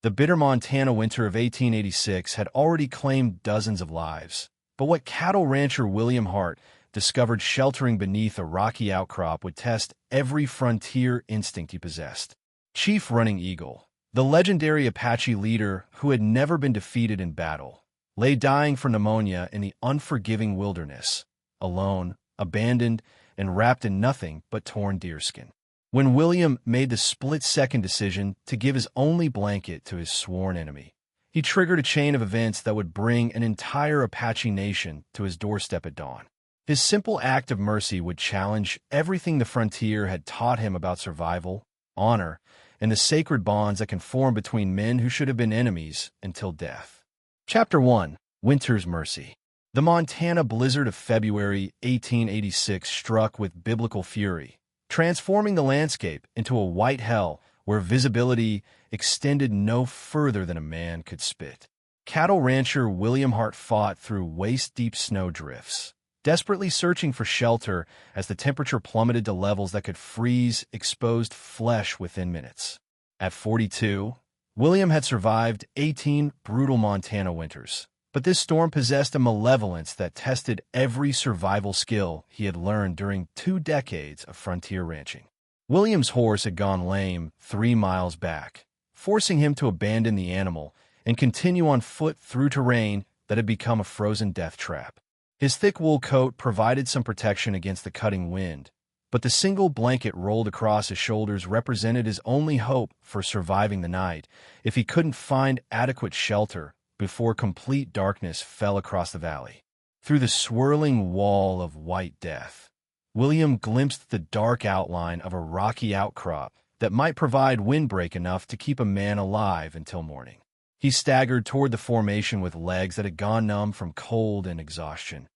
The bitter Montana winter of 1886 had already claimed dozens of lives, but what cattle rancher William Hart discovered sheltering beneath a rocky outcrop would test every frontier instinct he possessed. Chief Running Eagle, the legendary Apache leader who had never been defeated in battle, lay dying for pneumonia in the unforgiving wilderness, alone, abandoned, and wrapped in nothing but torn deerskin. When William made the split-second decision to give his only blanket to his sworn enemy, he triggered a chain of events that would bring an entire Apache nation to his doorstep at dawn. His simple act of mercy would challenge everything the frontier had taught him about survival, honor, and the sacred bonds that can form between men who should have been enemies until death. Chapter 1. Winter's Mercy. The Montana blizzard of February 1886 struck with biblical fury, transforming the landscape into a white hell where visibility extended no further than a man could spit. Cattle rancher William Hart fought through waist-deep snow drifts, desperately searching for shelter as the temperature plummeted to levels that could freeze exposed flesh within minutes. At 42, William had survived 18 brutal Montana winters, but this storm possessed a malevolence that tested every survival skill he had learned during 2 decades of frontier ranching. William's horse had gone lame 3 miles back, forcing him to abandon the animal and continue on foot through terrain that had become a frozen death trap. His thick wool coat provided some protection against the cutting wind, but the single blanket rolled across his shoulders represented his only hope for surviving the night if he couldn't find adequate shelter before complete darkness fell across the valley. Through the swirling wall of white death, William glimpsed the dark outline of a rocky outcrop that might provide windbreak enough to keep a man alive until morning. He staggered toward the formation with legs that had gone numb from cold and exhaustion,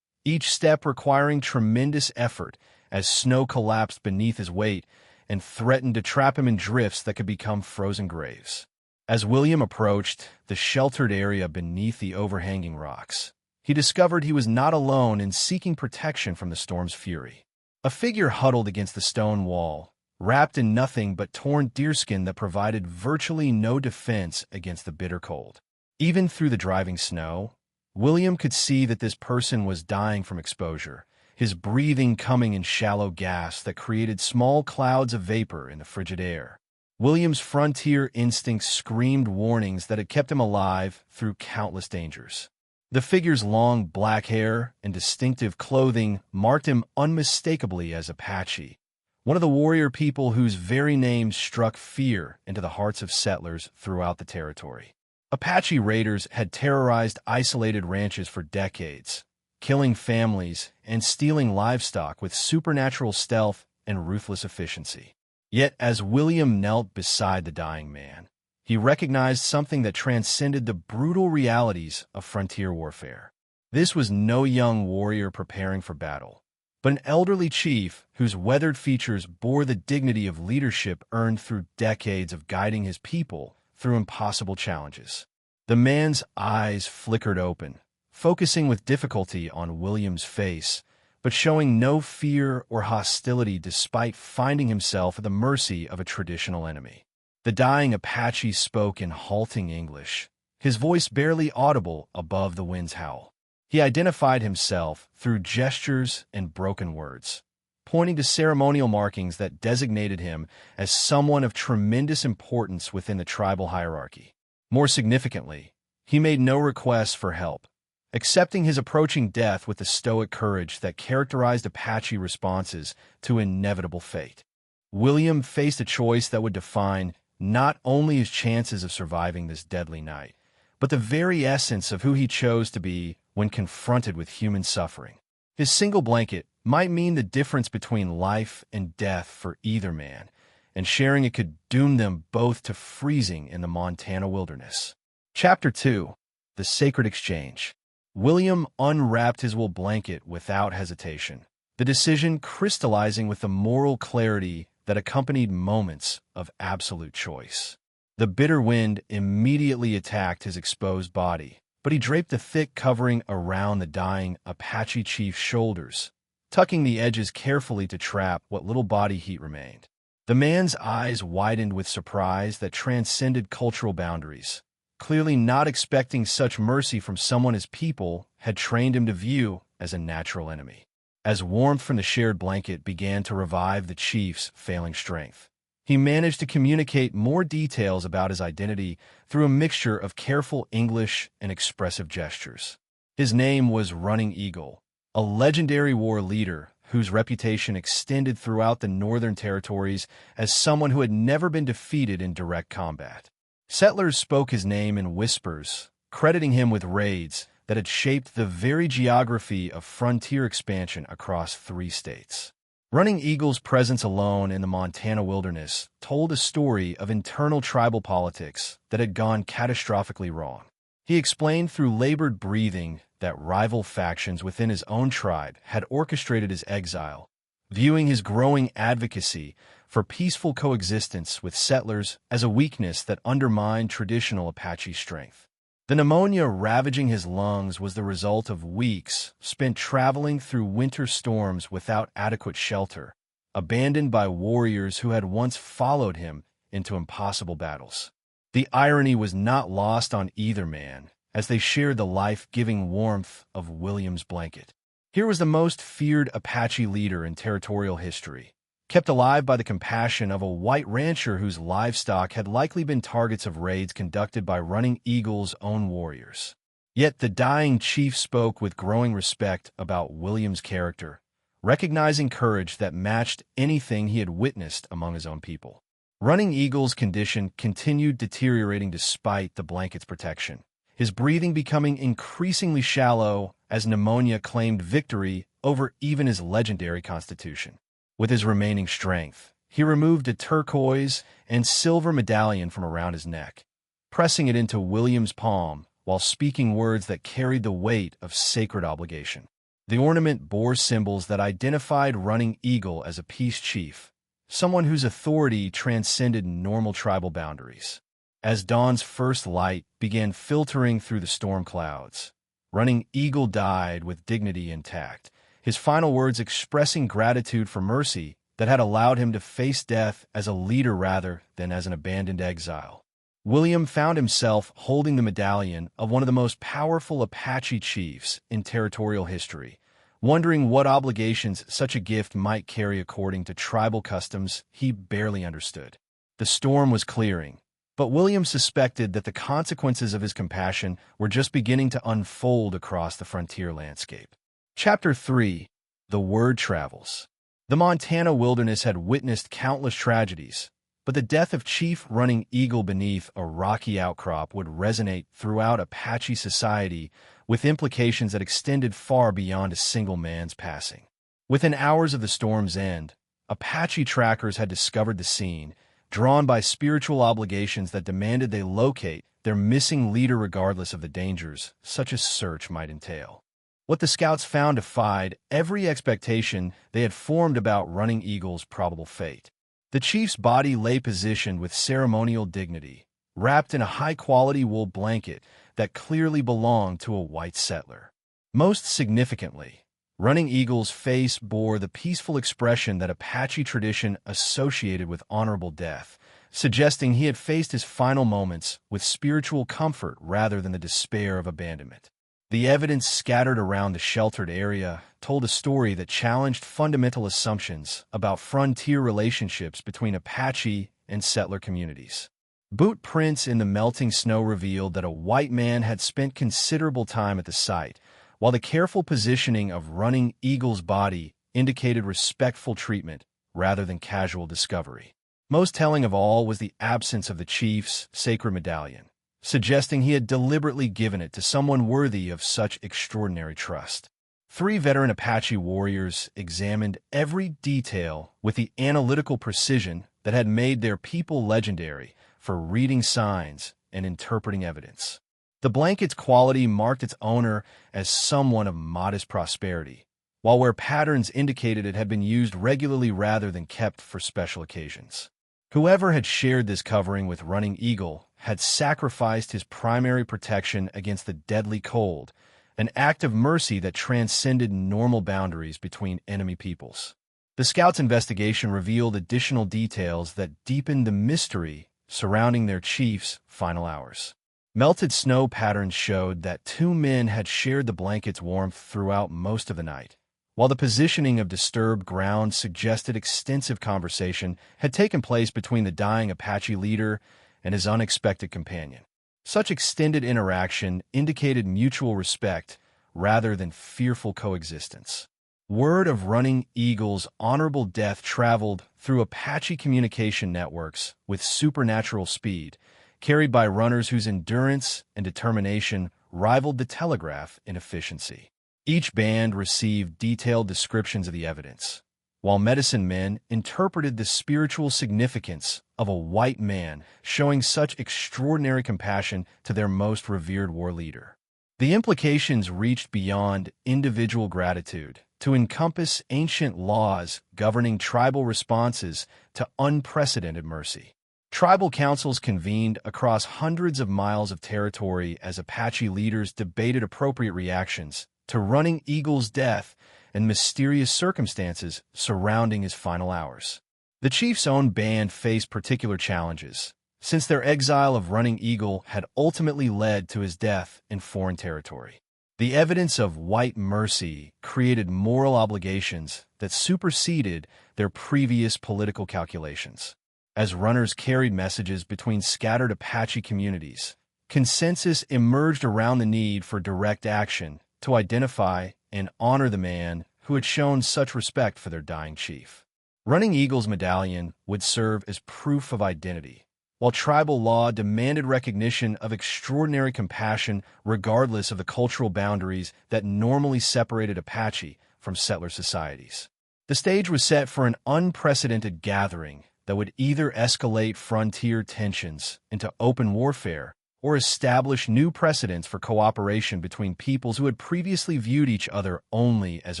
each step requiring tremendous effort as snow collapsed beneath his weight and threatened to trap him in drifts that could become frozen graves. As William approached the sheltered area beneath the overhanging rocks, he discovered he was not alone in seeking protection from the storm's fury. A figure huddled against the stone wall, wrapped in nothing but torn deerskin that provided virtually no defense against the bitter cold. Even through the driving snow, William could see that this person was dying from exposure, his breathing coming in shallow gasps that created small clouds of vapor in the frigid air. William's frontier instincts screamed warnings that had kept him alive through countless dangers. The figure's long black hair and distinctive clothing marked him unmistakably as Apache, one of the warrior people whose very names struck fear into the hearts of settlers throughout the territory. Apache raiders had terrorized isolated ranches for decades, killing families and stealing livestock with supernatural stealth and ruthless efficiency. Yet as William knelt beside the dying man, he recognized something that transcended the brutal realities of frontier warfare. This was no young warrior preparing for battle, but an elderly chief whose weathered features bore the dignity of leadership earned through decades of guiding his people through impossible challenges. The man's eyes flickered open, focusing with difficulty on William's face, but showing no fear or hostility despite finding himself at the mercy of a traditional enemy. The dying Apache spoke in halting English, his voice barely audible above the wind's howl. He identified himself through gestures and broken words, pointing to ceremonial markings that designated him as someone of tremendous importance within the tribal hierarchy. More significantly, he made no requests for help, accepting his approaching death with the stoic courage that characterized Apache responses to inevitable fate. William faced a choice that would define not only his chances of surviving this deadly night, but the very essence of who he chose to be when confronted with human suffering. His single blanket might mean the difference between life and death for either man, and sharing it could doom them both to freezing in the Montana wilderness. Chapter 2. The Sacred Exchange. William unwrapped his wool blanket without hesitation, the decision crystallizing with the moral clarity that accompanied moments of absolute choice. The bitter wind immediately attacked his exposed body, but he draped a thick covering around the dying Apache chief's shoulders, tucking the edges carefully to trap what little body heat remained. The man's eyes widened with surprise that transcended cultural boundaries. Clearly not expecting such mercy from someone his people had trained him to view as a natural enemy. As warmth from the shared blanket began to revive the chief's failing strength, he managed to communicate more details about his identity through a mixture of careful English and expressive gestures. His name was Running Eagle, a legendary war leader whose reputation extended throughout the Northern Territories as someone who had never been defeated in direct combat. Settlers spoke his name in whispers, crediting him with raids that had shaped the very geography of frontier expansion across 3 states. Running Eagle's presence alone in the Montana wilderness told a story of internal tribal politics that had gone catastrophically wrong. He explained through labored breathing that rival factions within his own tribe had orchestrated his exile, viewing his growing advocacy for peaceful coexistence with settlers as a weakness that undermined traditional Apache strength. The pneumonia ravaging his lungs was the result of weeks spent traveling through winter storms without adequate shelter, abandoned by warriors who had once followed him into impossible battles. The irony was not lost on either man, as they shared the life-giving warmth of William's blanket. Here was the most feared Apache leader in territorial history, kept alive by the compassion of a white rancher whose livestock had likely been targets of raids conducted by Running Eagle's own warriors. Yet the dying chief spoke with growing respect about William's character, recognizing courage that matched anything he had witnessed among his own people. Running Eagle's condition continued deteriorating despite the blanket's protection, his breathing becoming increasingly shallow as pneumonia claimed victory over even his legendary constitution. With his remaining strength, he removed a turquoise and silver medallion from around his neck, pressing it into William's palm while speaking words that carried the weight of sacred obligation. The ornament bore symbols that identified Running Eagle as a peace chief, someone whose authority transcended normal tribal boundaries. As dawn's first light began filtering through the storm clouds, Running Eagle died with dignity intact, his final words expressing gratitude for mercy that had allowed him to face death as a leader rather than as an abandoned exile. William found himself holding the medallion of one of the most powerful Apache chiefs in territorial history, wondering what obligations such a gift might carry according to tribal customs he barely understood. The storm was clearing, but William suspected that the consequences of his compassion were just beginning to unfold across the frontier landscape. Chapter 3. The Word Travels. The Montana wilderness had witnessed countless tragedies, but the death of Chief Running Eagle beneath a rocky outcrop would resonate throughout Apache society with implications that extended far beyond a single man's passing. Within hours of the storm's end, Apache trackers had discovered the scene, drawn by spiritual obligations that demanded they locate their missing leader regardless of the dangers such a search might entail. What the scouts found defied every expectation they had formed about Running Eagle's probable fate. The chief's body lay positioned with ceremonial dignity, wrapped in a high-quality wool blanket that clearly belonged to a white settler. Most significantly, Running Eagle's face bore the peaceful expression that Apache tradition associated with honorable death, suggesting he had faced his final moments with spiritual comfort rather than the despair of abandonment. The evidence scattered around the sheltered area told a story that challenged fundamental assumptions about frontier relationships between Apache and settler communities. Boot prints in the melting snow revealed that a white man had spent considerable time at the site, while the careful positioning of Running Eagle's body indicated respectful treatment rather than casual discovery. Most telling of all was the absence of the chief's sacred medallion, suggesting he had deliberately given it to someone worthy of such extraordinary trust. 3 veteran Apache warriors examined every detail with the analytical precision that had made their people legendary for reading signs and interpreting evidence. The blanket's quality marked its owner as someone of modest prosperity, while where patterns indicated it had been used regularly rather than kept for special occasions. Whoever had shared this covering with Running Eagle had sacrificed his primary protection against the deadly cold, an act of mercy that transcended normal boundaries between enemy peoples. The scouts' investigation revealed additional details that deepened the mystery surrounding their chief's final hours. Melted snow patterns showed that two men had shared the blanket's warmth throughout most of the night, while the positioning of disturbed ground suggested extensive conversation had taken place between the dying Apache leader and his unexpected companion. Such extended interaction indicated mutual respect rather than fearful coexistence. Word of Running Eagle's honorable death traveled through Apache communication networks with supernatural speed, carried by runners whose endurance and determination rivaled the telegraph in efficiency. Each band received detailed descriptions of the evidence, while medicine men interpreted the spiritual significance of a white man showing such extraordinary compassion to their most revered war leader. The implications reached beyond individual gratitude to encompass ancient laws governing tribal responses to unprecedented mercy. Tribal councils convened across hundreds of miles of territory as Apache leaders debated appropriate reactions to Running Eagle's death and mysterious circumstances surrounding his final hours. The chief's own band faced particular challenges, since their exile of Running Eagle had ultimately led to his death in foreign territory. The evidence of white mercy created moral obligations that superseded their previous political calculations. As runners carried messages between scattered Apache communities, consensus emerged around the need for direct action to identify and honor the man who had shown such respect for their dying chief. Running Eagle's medallion would serve as proof of identity, while tribal law demanded recognition of extraordinary compassion regardless of the cultural boundaries that normally separated Apache from settler societies. The stage was set for an unprecedented gathering that would either escalate frontier tensions into open warfare or establish new precedents for cooperation between peoples who had previously viewed each other only as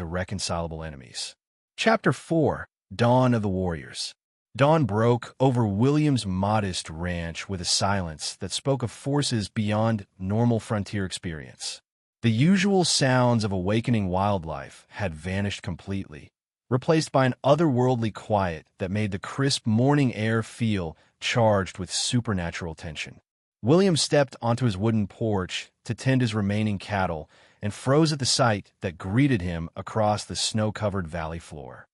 irreconcilable enemies. Chapter 4: Dawn of the Warriors. Dawn broke over William's modest ranch with a silence that spoke of forces beyond normal frontier experience. The usual sounds of awakening wildlife had vanished completely, replaced by an otherworldly quiet that made the crisp morning air feel charged with supernatural tension. William stepped onto his wooden porch to tend his remaining cattle and froze at the sight that greeted him across the snow-covered valley floor.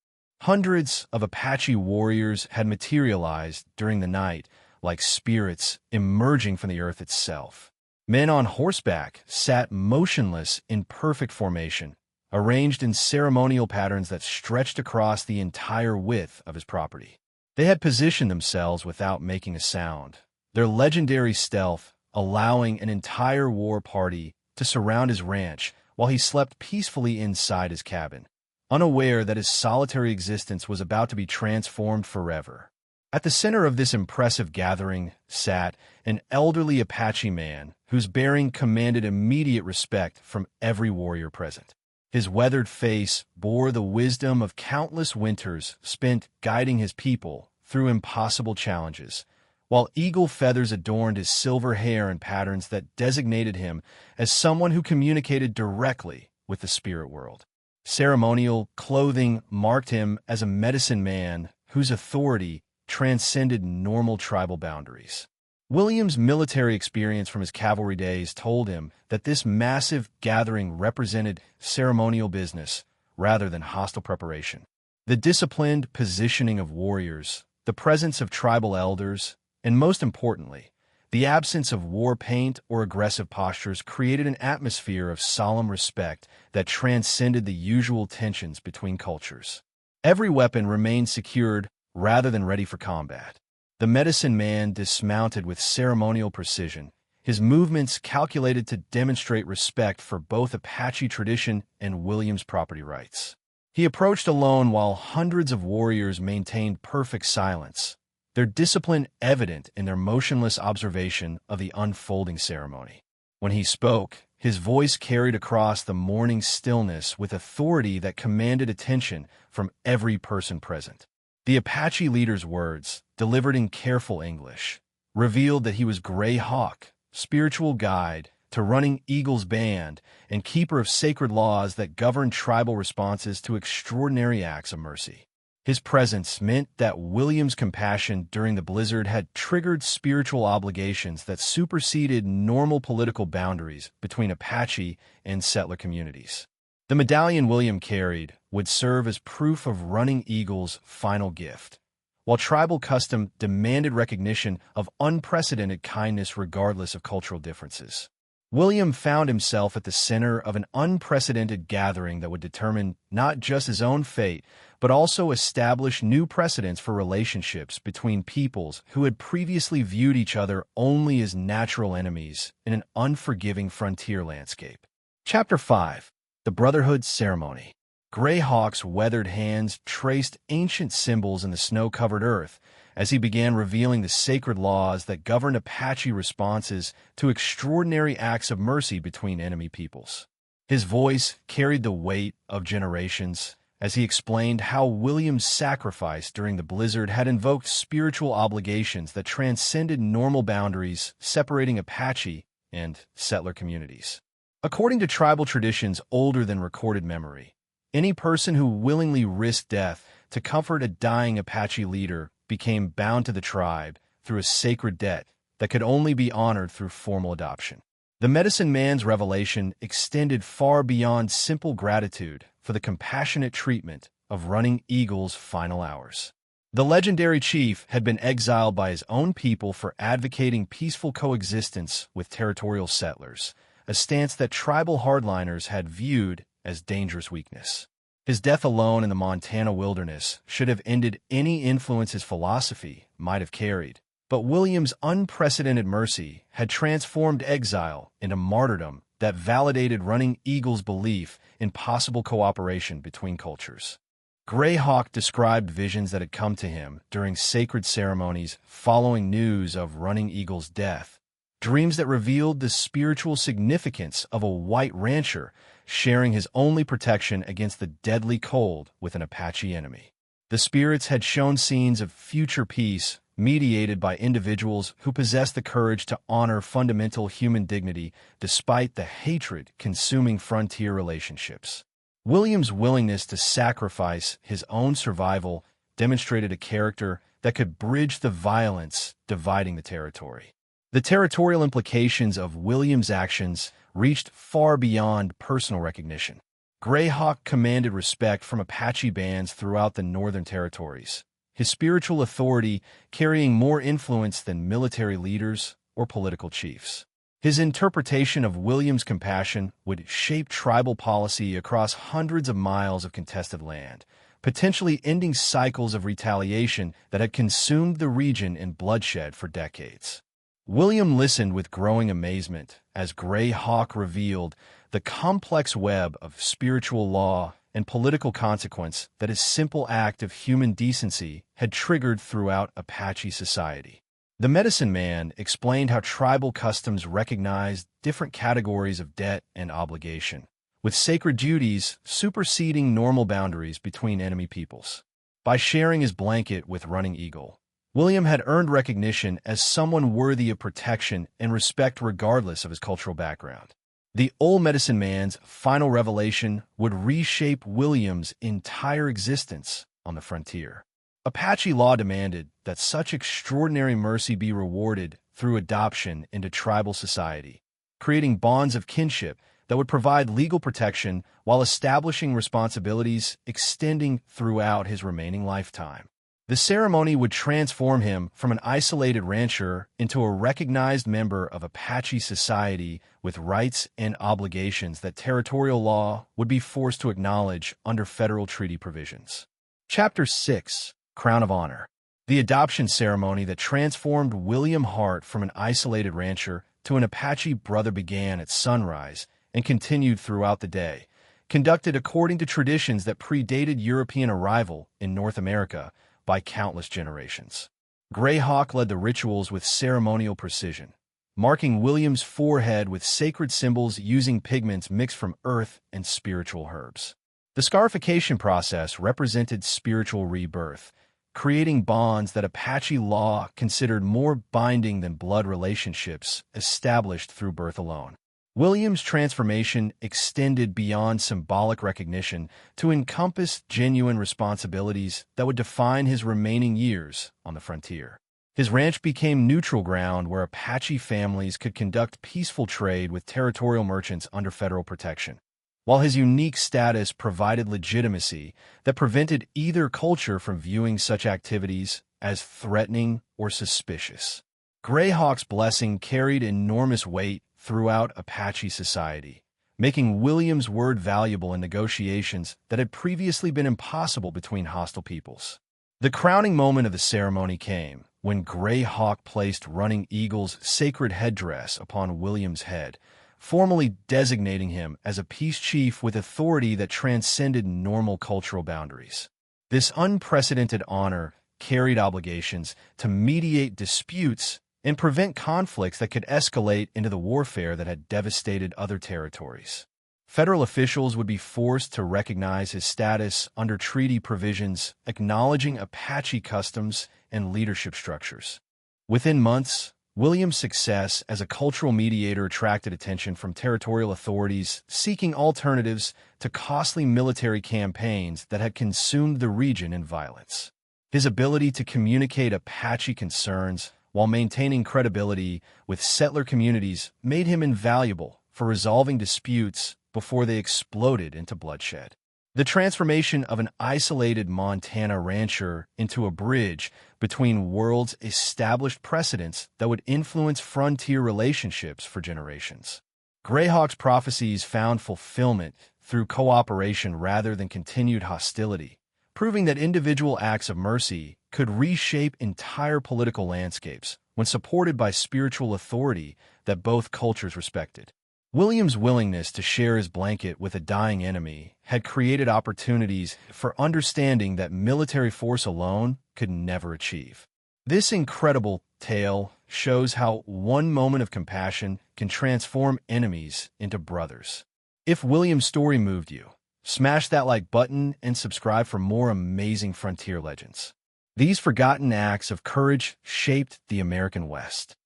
Hundreds of Apache warriors had materialized during the night like spirits emerging from the earth itself. Men on horseback sat motionless in perfect formation, arranged in ceremonial patterns that stretched across the entire width of his property. They had positioned themselves without making a sound, their legendary stealth allowing an entire war party to surround his ranch while he slept peacefully inside his cabin, unaware that his solitary existence was about to be transformed forever. At the center of this impressive gathering sat an elderly Apache man whose bearing commanded immediate respect from every warrior present. His weathered face bore the wisdom of countless winters spent guiding his people through impossible challenges, while eagle feathers adorned his silver hair in patterns that designated him as someone who communicated directly with the spirit world. Ceremonial clothing marked him as a medicine man whose authority transcended normal tribal boundaries. William's military experience from his cavalry days told him that this massive gathering represented ceremonial business rather than hostile preparation. The disciplined positioning of warriors, the presence of tribal elders, and most importantly, the absence of war paint or aggressive postures created an atmosphere of solemn respect that transcended the usual tensions between cultures. Every weapon remained secured rather than ready for combat. The medicine man dismounted with ceremonial precision, his movements calculated to demonstrate respect for both Apache tradition and William's property rights. He approached alone while hundreds of warriors maintained perfect silence, their discipline evident in their motionless observation of the unfolding ceremony. When he spoke, his voice carried across the morning stillness with authority that commanded attention from every person present. The Apache leader's words, delivered in careful English, revealed that he was Gray Hawk, spiritual guide to Running Eagle's band and keeper of sacred laws that govern tribal responses to extraordinary acts of mercy. His presence meant that William's compassion during the blizzard had triggered spiritual obligations that superseded normal political boundaries between Apache and settler communities. The medallion William carried would serve as proof of Running Eagle's final gift, while tribal custom demanded recognition of unprecedented kindness regardless of cultural differences. William found himself at the center of an unprecedented gathering that would determine not just his own fate, but also establish new precedents for relationships between peoples who had previously viewed each other only as natural enemies in an unforgiving frontier landscape. Chapter 5. The Brotherhood Ceremony. Greyhawk's weathered hands traced ancient symbols in the snow-covered earth as he began revealing the sacred laws that governed Apache responses to extraordinary acts of mercy between enemy peoples. His voice carried the weight of generations as he explained how William's sacrifice during the blizzard had invoked spiritual obligations that transcended normal boundaries separating Apache and settler communities. According to tribal traditions older than recorded memory, any person who willingly risked death to comfort a dying Apache leader became bound to the tribe through a sacred debt that could only be honored through formal adoption. The medicine man's revelation extended far beyond simple gratitude for the compassionate treatment of Running Eagle's final hours. The legendary chief had been exiled by his own people for advocating peaceful coexistence with territorial settlers, a stance that tribal hardliners had viewed as dangerous weakness. His death alone in the Montana wilderness should have ended any influence his philosophy might have carried, but William's unprecedented mercy had transformed exile into martyrdom that validated Running Eagle's belief in possible cooperation between cultures. Greyhawk described visions that had come to him during sacred ceremonies following news of Running Eagle's death, dreams that revealed the spiritual significance of a white rancher sharing his only protection against the deadly cold with an Apache enemy. The spirits had shown scenes of future peace mediated by individuals who possessed the courage to honor fundamental human dignity despite the hatred consuming frontier relationships. William's willingness to sacrifice his own survival demonstrated a character that could bridge the violence dividing the territory. The territorial implications of William's actions reached far beyond personal recognition. Greyhawk commanded respect from Apache bands throughout the northern territories, his spiritual authority carrying more influence than military leaders or political chiefs. His interpretation of William's compassion would shape tribal policy across hundreds of miles of contested land, potentially ending cycles of retaliation that had consumed the region in bloodshed for decades. William listened with growing amazement as Greyhawk revealed the complex web of spiritual law and political consequence that his simple act of human decency had triggered throughout Apache society. The medicine man explained how tribal customs recognized different categories of debt and obligation, with sacred duties superseding normal boundaries between enemy peoples. By sharing his blanket with Running Eagle, William had earned recognition as someone worthy of protection and respect regardless of his cultural background. The old medicine man's final revelation would reshape William's entire existence on the frontier. Apache law demanded that such extraordinary mercy be rewarded through adoption into tribal society, creating bonds of kinship that would provide legal protection while establishing responsibilities extending throughout his remaining lifetime. The ceremony would transform him from an isolated rancher into a recognized member of Apache society with rights and obligations that territorial law would be forced to acknowledge under federal treaty provisions. Chapter 6. Crown of Honor. The adoption ceremony that transformed William Hart from an isolated rancher to an Apache brother began at sunrise and continued throughout the day, conducted according to traditions that predated European arrival in North America by countless generations. Greyhawk led the rituals with ceremonial precision, marking William's forehead with sacred symbols using pigments mixed from earth and spiritual herbs. The scarification process represented spiritual rebirth, creating bonds that Apache law considered more binding than blood relationships established through birth alone. William's transformation extended beyond symbolic recognition to encompass genuine responsibilities that would define his remaining years on the frontier. His ranch became neutral ground where Apache families could conduct peaceful trade with territorial merchants under federal protection. While his unique status provided legitimacy that prevented either culture from viewing such activities as threatening or suspicious. Greyhawk's blessing carried enormous weight throughout Apache society, making William's word valuable in negotiations that had previously been impossible between hostile peoples. The crowning moment of the ceremony came when Greyhawk placed Running Eagle's sacred headdress upon William's head, formally designating him as a peace chief with authority that transcended normal cultural boundaries. This unprecedented honor carried obligations to mediate disputes and prevent conflicts that could escalate into the warfare that had devastated other territories. Federal officials would be forced to recognize his status under treaty provisions, acknowledging Apache customs and leadership structures. Within months, William's success as a cultural mediator attracted attention from territorial authorities seeking alternatives to costly military campaigns that had consumed the region in violence. His ability to communicate Apache concerns while maintaining credibility with settler communities made him invaluable for resolving disputes before they exploded into bloodshed. The transformation of an isolated Montana rancher into a bridge between worlds established precedents that would influence frontier relationships for generations. Greyhawk's prophecies found fulfillment through cooperation rather than continued hostility, proving that individual acts of mercy could reshape entire political landscapes when supported by spiritual authority that both cultures respected. William's willingness to share his blanket with a dying enemy had created opportunities for understanding that military force alone could never achieve. This incredible tale shows how one moment of compassion can transform enemies into brothers. If William's story moved you, smash that like button and subscribe for more amazing frontier legends. These forgotten acts of courage shaped the American West.